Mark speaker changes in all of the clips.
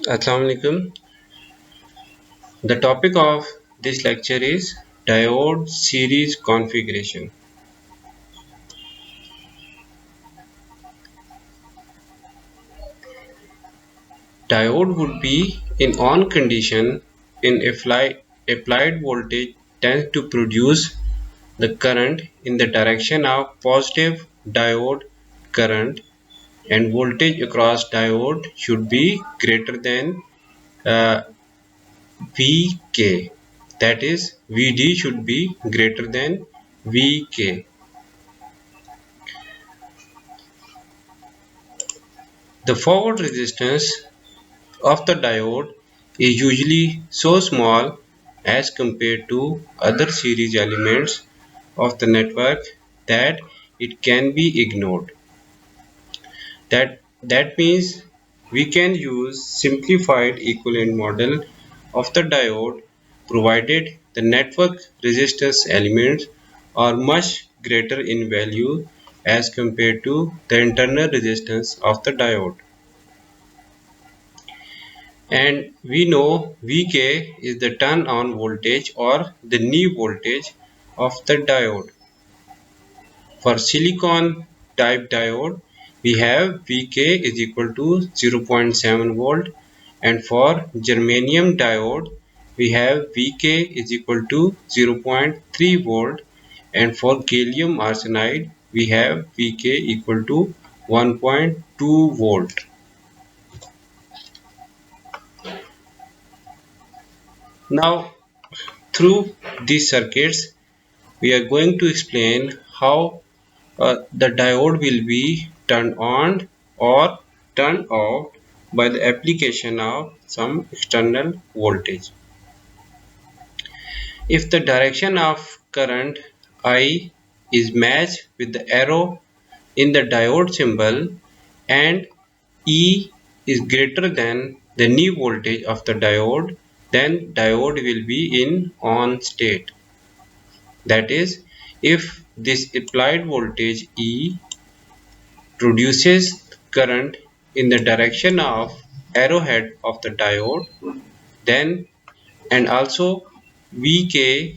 Speaker 1: Assalamu alaikum. The topic of this lecture is diode series configuration. Diode would be in on condition in applied voltage tends to produce the current in the direction of positive diode current, and voltage across diode should be greater than uh, Vk, that is Vd should be greater than Vk. The forward resistance of the diode is usually so small as compared to other series elements of the network that it can be ignored. That means we can use simplified equivalent model of the diode provided the network resistance elements are much greater in value as compared to the internal resistance of the diode. And we know Vk is the turn on voltage or the knee voltage of the diode. For silicon type diode, we have Vk is equal to 0.7 volt, and for germanium diode, we have Vk is equal to 0.3 volt, and for gallium arsenide, we have Vk equal to 1.2 volt. Now, through these circuits, we are going to explain how the diode will be turned on or turned off by the application of some external voltage. If the direction of current I is matched with the arrow in the diode symbol and E is greater than the knee voltage of the diode, then diode will be in on state. That is, if this applied voltage E produces current in the direction of arrowhead of the diode, then and also Vk,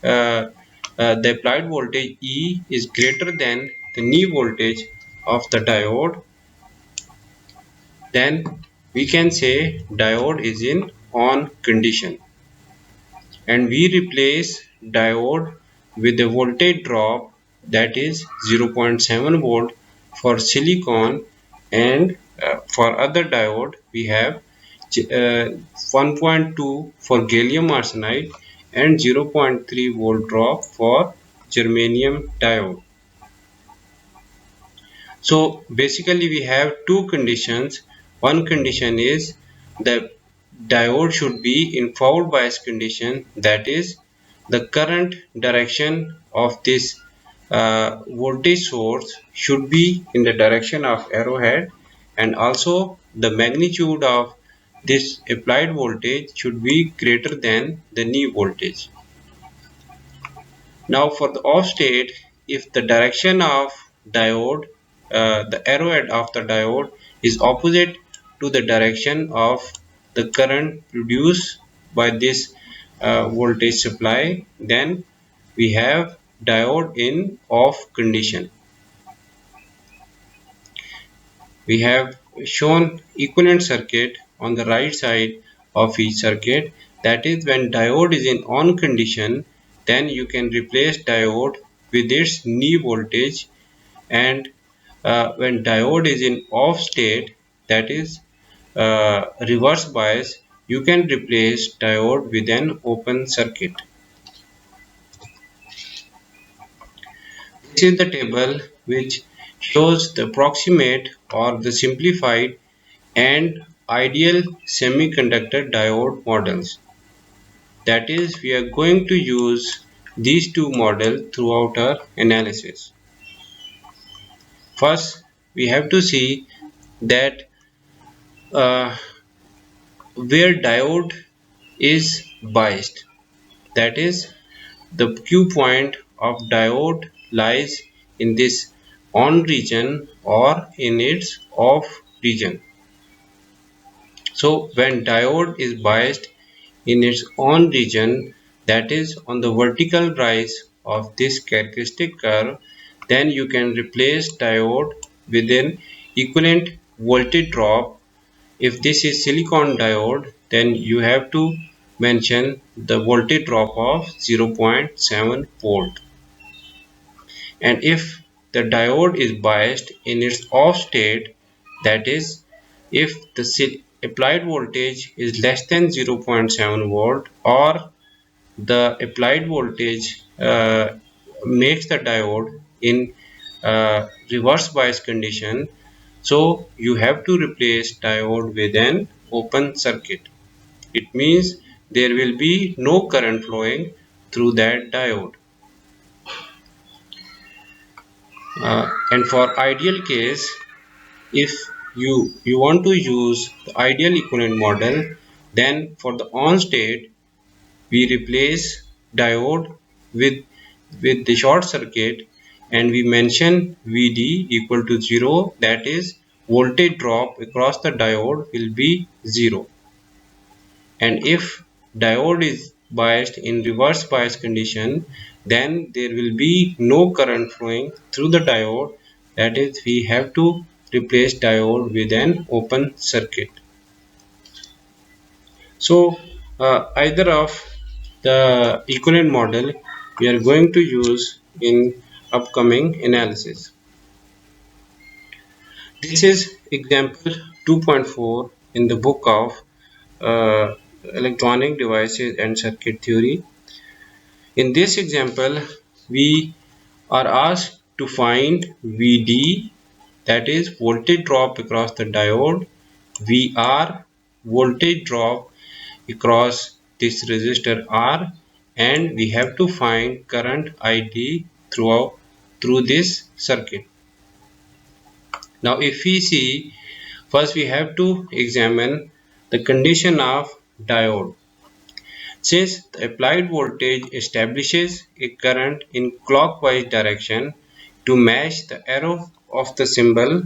Speaker 1: the applied voltage E is greater than the knee voltage of the diode, then we can say diode is in on condition, and we replace diode with a voltage drop that is 0.7 volt for silicon, and for other diode we have 1.2 for gallium arsenide and 0.3 volt drop for germanium diode. So basically we have two conditions. One condition is the diode should be in forward bias condition, that is the current direction of this voltage source should be in the direction of arrowhead, and also the magnitude of this applied voltage should be greater than the knee voltage. Now for the off state, if the direction of diode, the arrowhead of the diode is opposite to the direction of the current produced by this voltage supply, then we have diode in off condition. We have shown equivalent circuit on the right side of each circuit. That is, when diode is in on condition, then you can replace diode with its knee voltage, and when diode is in off state, that is reverse bias, you can replace diode with an open circuit. This is the table which shows the approximate or the simplified and ideal semiconductor diode models. That is, we are going to use these two models throughout our analysis. First, we have to see that where diode is biased. That is, the Q point of diode lies in this on region or in its off region. So when diode is biased in its own region, that is on the vertical rise of this characteristic curve, then you can replace diode with an equivalent voltage drop. If this is silicon diode, then you have to mention the voltage drop of 0.7 volt. And if the diode is biased in its off state, that is, if the applied voltage is less than 0.7 volt, or the applied voltage makes the diode in reverse bias condition, so you have to replace diode with an open circuit. It means there will be no current flowing through that diode. And for ideal case, if you want to use the ideal equivalent model, then for the on state we replace diode with the short circuit, and we mention Vd equal to 0, that is voltage drop across the diode will be 0. And if diode is biased in reverse bias condition, then there will be no current flowing through the diode, that is we have to replace diode with an open circuit. So either of the equivalent model we are going to use in upcoming analysis. This is example 2.4 in the book of electronic devices and circuit theory. In this example, we are asked to find Vd, that is voltage drop across the diode, Vr, voltage drop across this resistor R, and we have to find current Id through this circuit. Now if we see, first we have to examine the condition of diode. Since the applied voltage establishes a current in clockwise direction to match the arrow of the symbol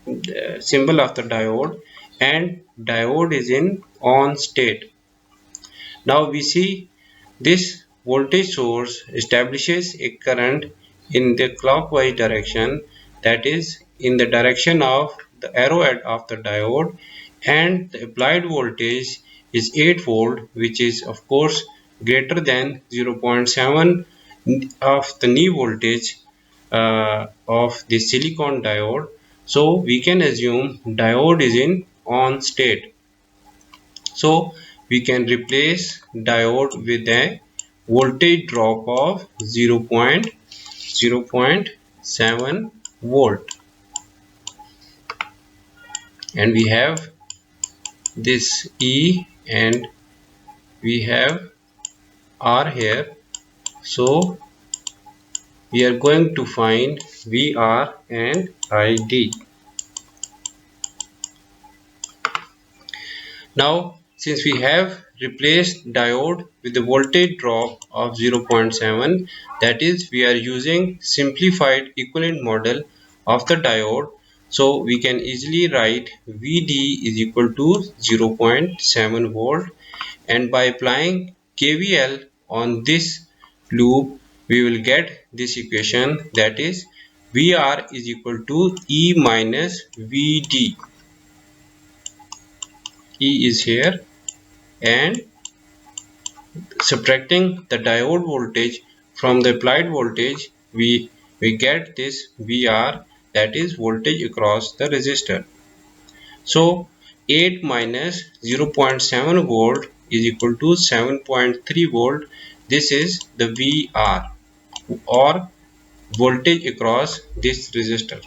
Speaker 1: of the diode, and diode is in on state. Now we see this voltage source establishes a current in the clockwise direction, that is in the direction of the arrow of the diode, and the applied voltage is 8 volt, which is of course greater than 0.7 of the knee voltage of the silicon diode. So we can assume diode is in on state. So we can replace diode with a voltage drop of 0.7 volt, and we have this E and we have R here. So we are going to find VR and ID. Now since we have replaced diode with the voltage drop of 0.7, that is we are using simplified equivalent model of the diode, so we can easily write Vd is equal to 0.7 volt, and by applying KVL on this loop we will get this equation, that is VR is equal to E minus Vd. E is here, and subtracting the diode voltage from the applied voltage, we get this VR, that is voltage across the resistor. So 8 minus 0.7 volt is equal to 7.3 volt. This is the VR, or voltage across this resistor.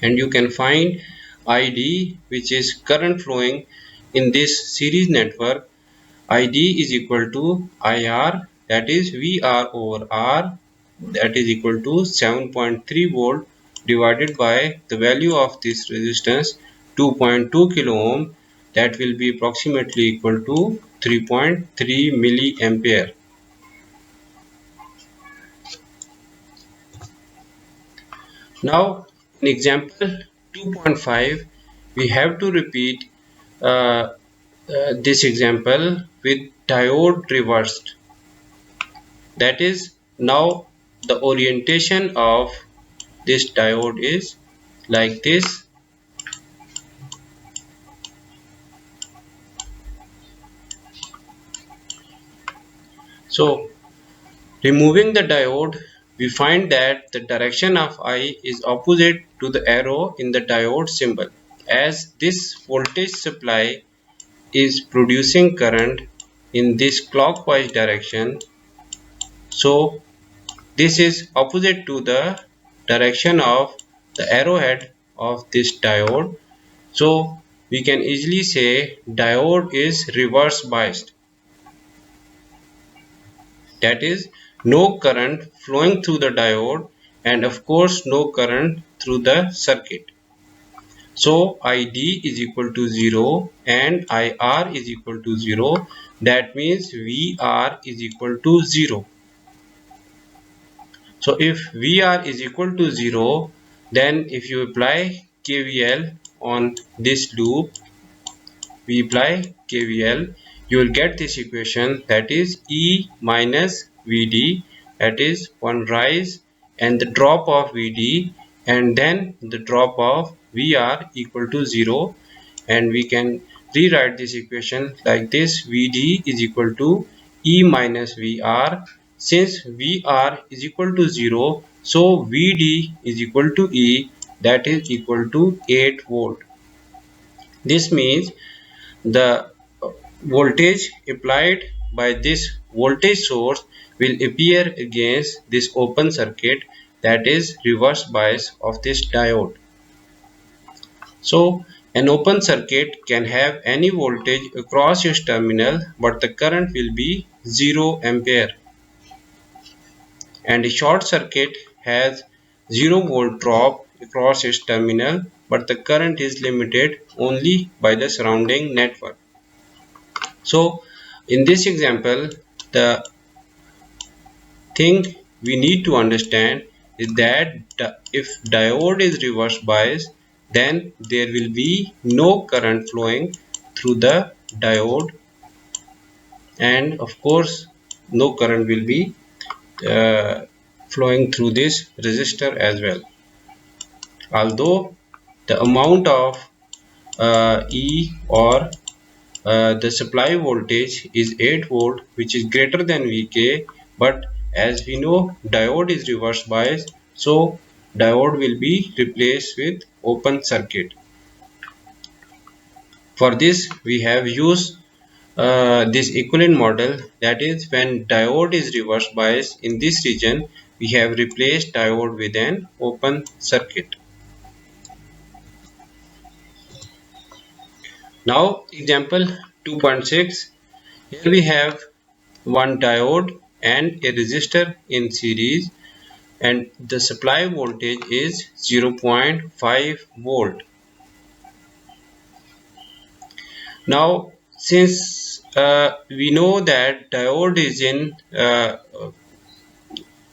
Speaker 1: And you can find ID, which is current flowing in this series network. ID is equal to IR, that is VR over R, that is equal to 7.3 volt divided by the value of this resistance 2.2 kilo ohm, that will be approximately equal to 3.3 milliampere. Now in example 2.5 we have to repeat this example with diode reversed. That is, now the orientation of this diode is like this. So removing the diode, we find that the direction of I is opposite to the arrow in the diode symbol, as this voltage supply is producing current in this clockwise direction. So this is opposite to the direction of the arrowhead of this diode. So we can easily say diode is reverse biased. That is, no current flowing through the diode, and of course no current through the circuit. So ID is equal to 0 and IR is equal to 0. That means VR is equal to 0. So if VR is equal to 0, then if you apply KVL on this loop, we apply KVL, you will get this equation, that is E minus VD, that is one rise and the drop of VD and then the drop of VR equal to 0, and we can rewrite this equation like this: VD is equal to E minus VR. Since VR is equal to 0, so VD is equal to E, that is equal to 8 volt. This means the voltage applied by this voltage source will appear against this open circuit, that is reverse bias of this diode. So an open circuit can have any voltage across its terminal, but the current will be 0 ampere, and a short circuit has 0 volt drop across its terminal, but the current is limited only by the surrounding network. So in this example, the thing we need to understand is that if diode is reverse biased, then there will be no current flowing through the diode, and of course no current will be uh, flowing through this resistor as well. Although the amount of E or the supply voltage is 8 volt, which is greater than Vk, but as we know diode is reverse biased, so diode will be replaced with open circuit. For this we have used this equivalent model, that is, when diode is reverse biased in this region, we have replaced diode with an open circuit. Now example 2.6. Here we have one diode and a resistor in series, and the supply voltage is 0.5 volt. Now since we know that diode is in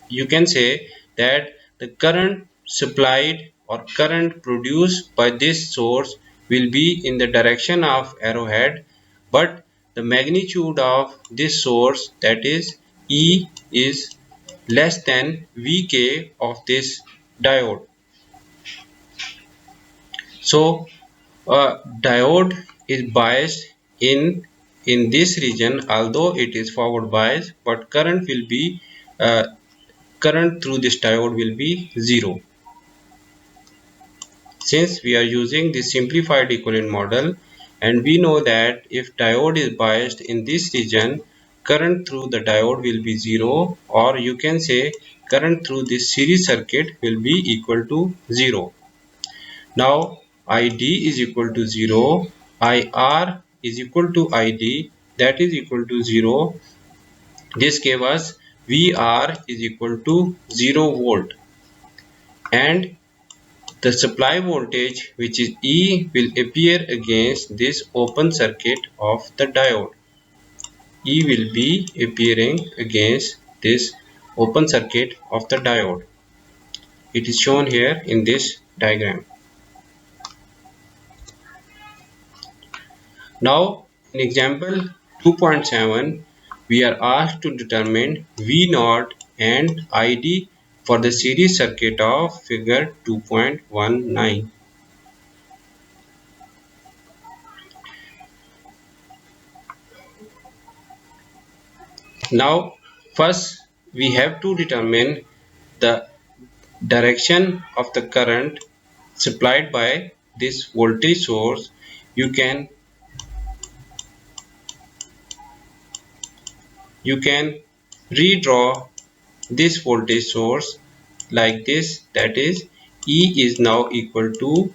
Speaker 1: you can say that the current supplied or current produced by this source will be in the direction of arrowhead, but the magnitude of this source, that is E, is less than Vk of this diode. So diode is biased in this region, although it is forward biased, but current through this diode will be 0. Since we are using the simplified equivalent model, and we know that if diode is biased in this region, current through the diode will be 0, or you can say current through this series circuit will be equal to 0. Now ID is equal to 0, IR is equal to ID, that is equal to 0. This gave us VR is equal to 0 volt, and the supply voltage, which is E, will appear against this open circuit of the diode. E will be appearing against this open circuit of the diode. It is shown here in this diagram. Now in example 2.7 we are asked to determine V0 and ID for the series circuit of figure 2.19. Now first we have to determine the direction of the current supplied by this voltage source. You can redraw this voltage source like this, that is E is now equal to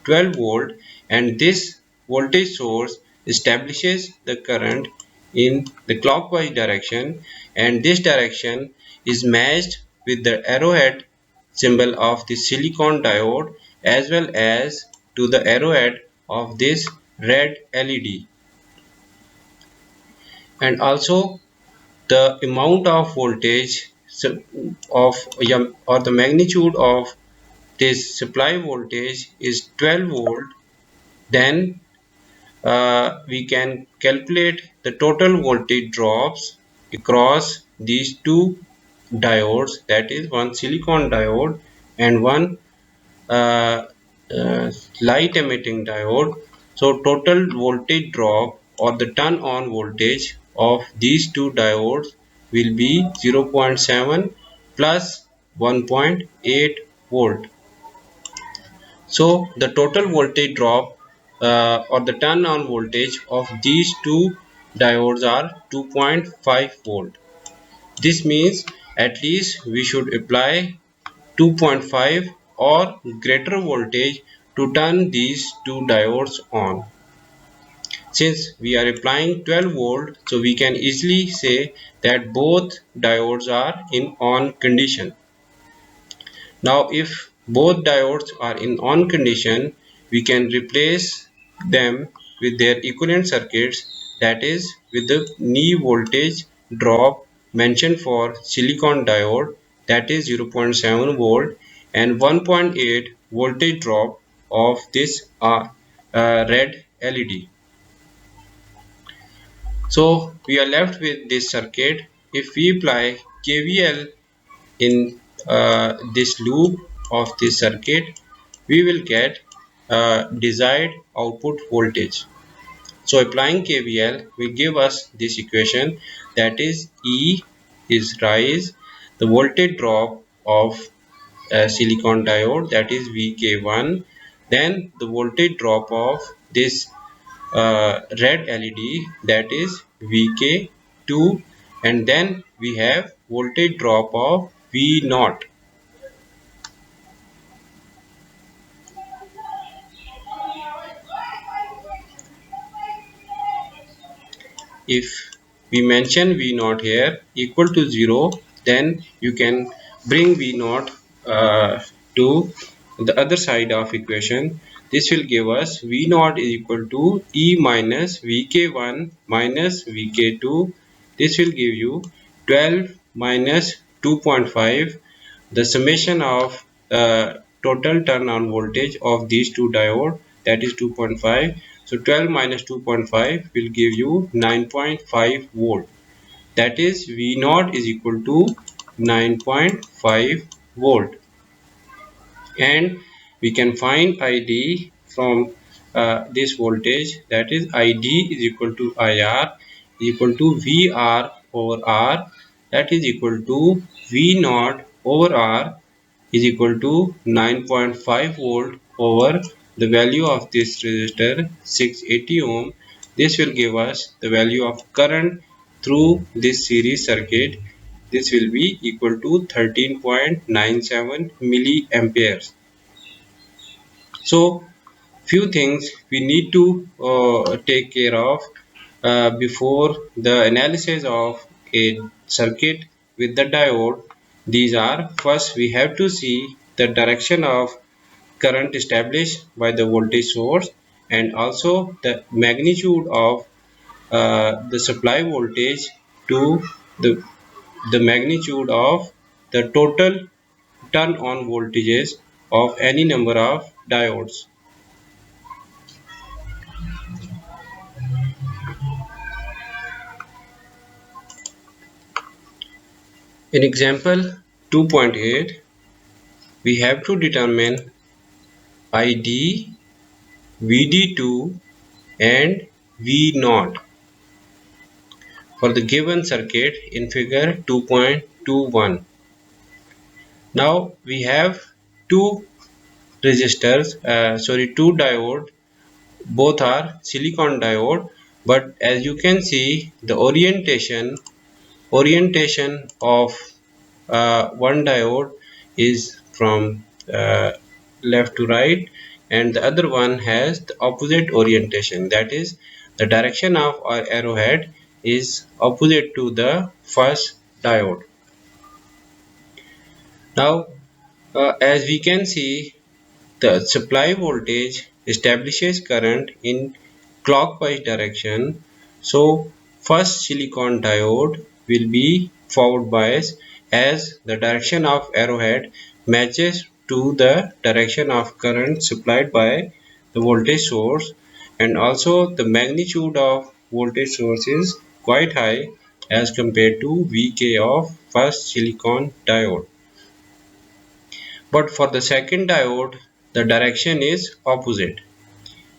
Speaker 1: 12 volt, and this voltage source establishes the current in the clockwise direction, and this direction is matched with the arrowhead symbol of the silicon diode as well as to the arrowhead of this red LED. And also the amount of voltage of or the magnitude of this supply voltage is 12 volt, then we can calculate the total voltage drops across these two diodes, that is one silicon diode and one uh, uh, light emitting diode. So total voltage drop or the turn on voltage of these two diodes will be 0.7 plus 1.8 volt. So the total voltage drop or the turn on voltage of these two diodes are 2.5 volt. This means at least we should apply 2.5 or greater voltage to turn these two diodes on. Since we are applying 12 volt, so we can easily say that both diodes are in on condition. Now if both diodes are in on condition, we can replace them with their equivalent circuits, that is with the knee voltage drop mentioned for silicon diode, that is 0.7 volt, and 1.8 voltage drop of this red LED. So we are left with this circuit. If we apply KVL in this loop of this circuit, we will get desired output voltage. So applying KVL will give us this equation, that is E is rise, the voltage drop of silicon diode, that is VK1, then the voltage drop of this red LED, that is VK2, and then we have voltage drop of V0. If we mention V0 here equal to 0, then you can bring V0 to the other side of equation. This will give us V0 is equal to E minus VK1 minus VK2. This will give you 12 minus 2.5, the summation of total turn on voltage of these two diodes, that is 2.5. So 12 minus 2.5 will give you 9.5 volt, that is V0 is equal to 9.5 volt. And we can find ID from this voltage, that is ID is equal to IR equal to VR over R, that is equal to V0 over R is equal to 9.5 volt over the value of this resistor 680 ohm. This will give us the value of current through this series circuit. This will be equal to 13.97 milliamperes. So few things we need to take care of before the analysis of a circuit with the diode. These are: first we have to see the direction of current established by the voltage source, and also the magnitude of the supply voltage to the, the magnitude of the total turn on voltages of any number of diodes. In example 2.8, we have to determine ID, VD2 and V0 for the given circuit in figure 2.21. Now we have two two diode. Both are silicon diode, but as you can see, the orientation of one diode is from left to right, and the other one has the opposite orientation. That is, the direction of our arrowhead is opposite to the first diode. Now, as we can see, the supply voltage establishes current in clockwise direction. So first silicon diode will be forward bias, as the direction of arrowhead matches to the direction of current supplied by the voltage source, and also the magnitude of voltage source is quite high as compared to Vk of first silicon diode. But for the second diode, the direction is opposite.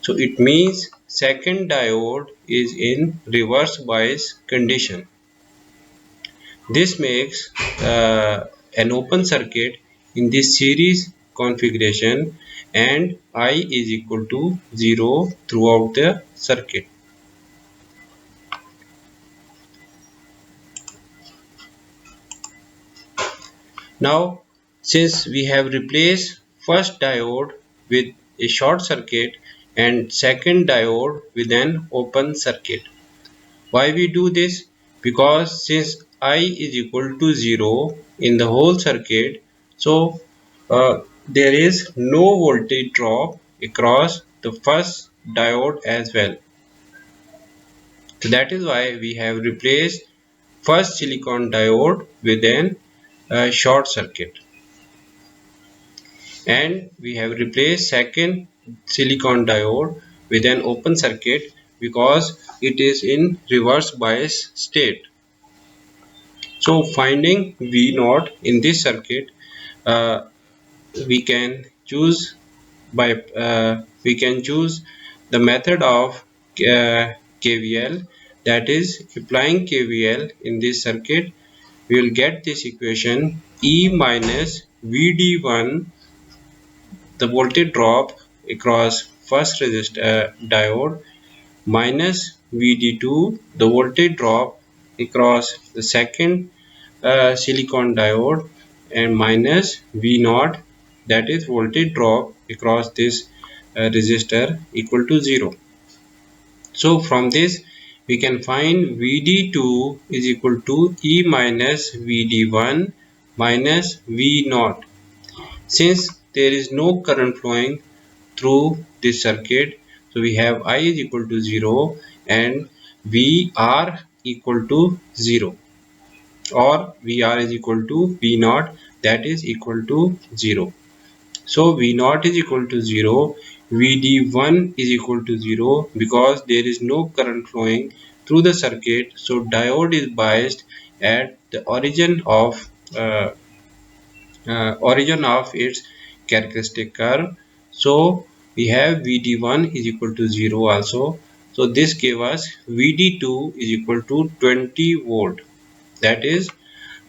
Speaker 1: So it means second diode is in reverse bias condition. This makes an open circuit in this series configuration, and I is equal to 0 throughout the circuit. Now, since we have replaced first diode with a short circuit and second diode with an open circuit. Why we do this? Because since I is equal to 0 in the whole circuit, so there is no voltage drop across the first diode as well. So that is why we have replaced first silicon diode with an short circuit, and we have replaced second silicon diode with an open circuit because it is in reverse bias state. So finding V0 in this circuit, uh, we can choose the method of KVL, that is applying KVL in this circuit. We will get this equation: E minus VD1, the voltage drop across first diode, minus VD2, the voltage drop across the second silicon diode, and minus V0, that is voltage drop across this resistor, equal to 0. So from this we can find VD2 is equal to E minus VD1 minus V0. Since there is no current flowing through this circuit, so we have I is equal to 0 and VR equal to 0, or VR is equal to V0, that is equal to 0. So V0 is equal to 0, VD1 is equal to 0 because there is no current flowing through the circuit. So diode is biased at the origin of its characteristic curve. So we have VD1 is equal to 0 also. So this gave us VD2 is equal to 20 volt. That is,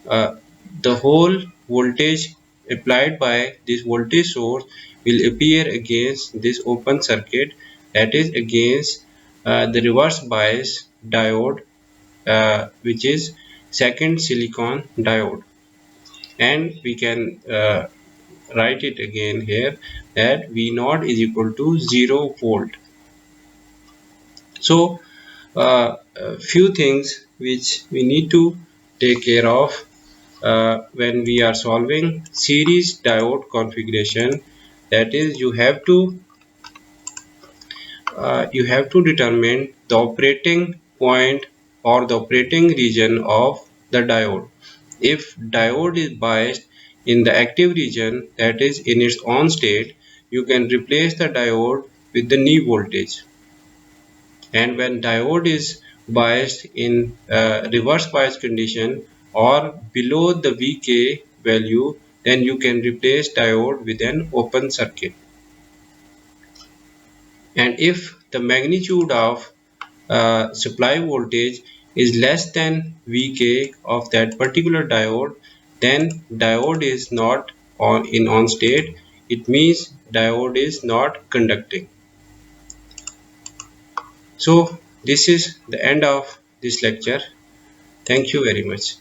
Speaker 1: uh, the whole voltage applied by this voltage source will appear against this open circuit, that is against the reverse bias diode, which is second silicon diode. And we can write it again here, that V0 is equal to 0 volt. So a few things which we need to take care of when we are solving series diode configuration, that is you have to determine the operating point or the operating region of the diode. If diode is biased in the active region, that is in its on state, you can replace the diode with the knee voltage. And when diode is biased in reverse bias condition or below the Vk value, then you can replace diode with an open circuit. And if the magnitude of supply voltage is less than Vk of that particular diode, then diode is not on state. It means diode is not conducting. So this is the end of this lecture. Thank you very much.